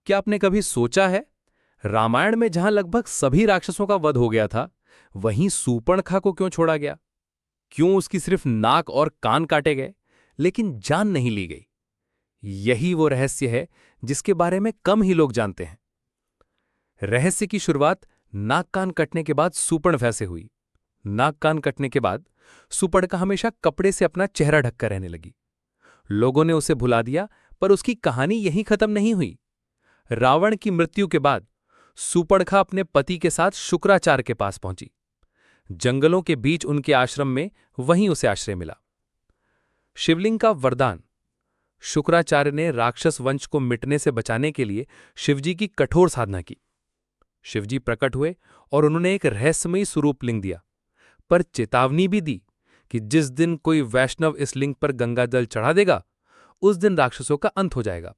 क्या आपने कभी सोचा है, रामायण में जहां लगभग सभी राक्षसों का वध हो गया था, वहीं सूर्पणखा को क्यों छोड़ा गया? क्यों उसकी सिर्फ नाक और कान काटे गए, लेकिन जान नहीं ली गई? यही वो रहस्य है जिसके बारे में कम ही लोग जानते हैं। रहस्य की शुरुआत नाक कान कटने के बाद सूर्पणखा से हुई। नाक कान कटने के बाद सूर्पणखा हमेशा कपड़े से अपना चेहरा ढककर रहने लगी। लोगों ने उसे भुला दिया, पर उसकी कहानी यहीं खत्म नहीं हुई। रावण की मृत्यु के बाद सूर्पणखा अपने पति के साथ शुक्राचार्य के पास पहुंची। जंगलों के बीच उनके आश्रम में वहीं उसे आश्रय मिला। शिवलिंग का वरदान। शुक्राचार्य ने राक्षस वंश को मिटने से बचाने के लिए शिवजी की कठोर साधना की। शिवजी प्रकट हुए और उन्होंने एक रहस्यमयी स्वरूप लिंग दिया, पर चेतावनी भी दी कि जिस दिन कोई वैष्णव इस लिंग पर गंगा जल चढ़ा देगा, उस दिन राक्षसों का अंत हो जाएगा।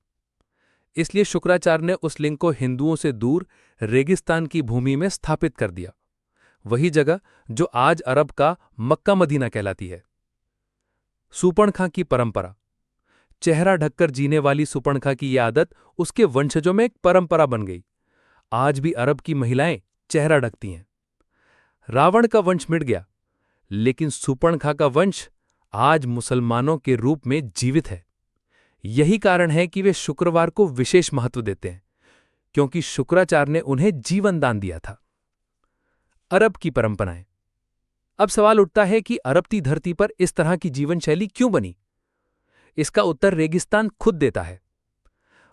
इसलिए शुक्राचार्य ने उस लिंग को हिंदुओं से दूर रेगिस्तान की भूमि में स्थापित कर दिया, वही जगह जो आज अरब का मक्का मदीना कहलाती है। सूर्पणखा की परंपरा। चेहरा ढककर जीने वाली सूर्पणखा की यह आदत उसके वंशजों में एक परंपरा बन गई। आज भी अरब की महिलाएं चेहरा ढकती हैं। रावण का वंश मिट गया, लेकिन सूर्पणखा का वंश आज मुसलमानों के रूप में जीवित है। यही कारण है कि वे शुक्रवार को विशेष महत्व देते हैं, क्योंकि शुक्राचार्य ने उन्हें जीवन दान दिया था। अरब की परंपराएं। अब सवाल उठता है कि अरब की धरती पर इस तरह की जीवन शैली क्यों बनी? इसका उत्तर रेगिस्तान खुद देता है।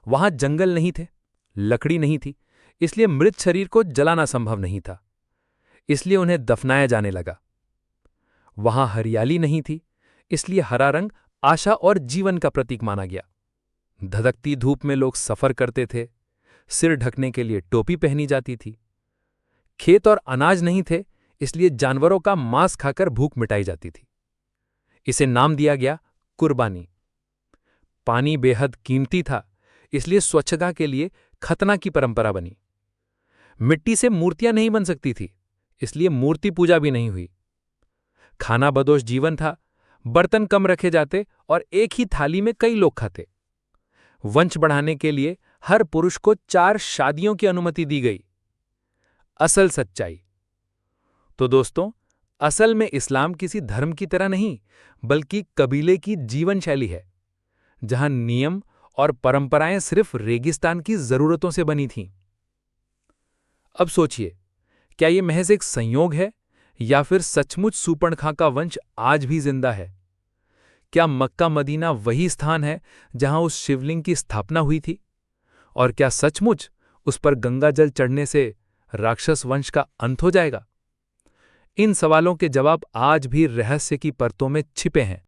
वहां जंगल नहीं थे, लकड़ी नहीं थी, इसलिए मृत शरीर को जलाना संभव नहीं था, इसलिए उन्हें दफनाया जाने लगा। वहां हरियाली नहीं थी, इसलिए हरा रंग आशा और जीवन का प्रतीक माना गया। धधकती धूप में लोग सफर करते थे, सिर ढकने के लिए टोपी पहनी जाती थी। खेत और अनाज नहीं थे, इसलिए जानवरों का मांस खाकर भूख मिटाई जाती थी। इसे नाम दिया गया कुर्बानी। पानी बेहद कीमती था, इसलिए स्वच्छता के लिए खतना की परंपरा बनी। मिट्टी से मूर्तियां नहीं बन सकती थी, इसलिए मूर्ति पूजा भी नहीं हुई। खाना बदोश जीवन था, बर्तन कम रखे जाते और एक ही थाली में कई लोग खाते। वंश बढ़ाने के लिए हर पुरुष को 4 शादियों की अनुमति दी गई। असल सच्चाई। तो दोस्तों, असल में इस्लाम किसी धर्म की तरह नहीं, बल्कि कबीले की जीवन शैली है, जहां नियम और परंपराएं सिर्फ रेगिस्तान की जरूरतों से बनी थीं। अब सोचिए, क्या यह महज एक संयोग है या फिर सचमुच सूर्पणखा का वंश आज भी जिंदा है? क्या मक्का मदीना वही स्थान है जहां उस शिवलिंग की स्थापना हुई थी? और क्या सचमुच उस पर गंगा जल चढ़ने से राक्षस वंश का अंत हो जाएगा? इन सवालों के जवाब आज भी रहस्य की परतों में छिपे हैं।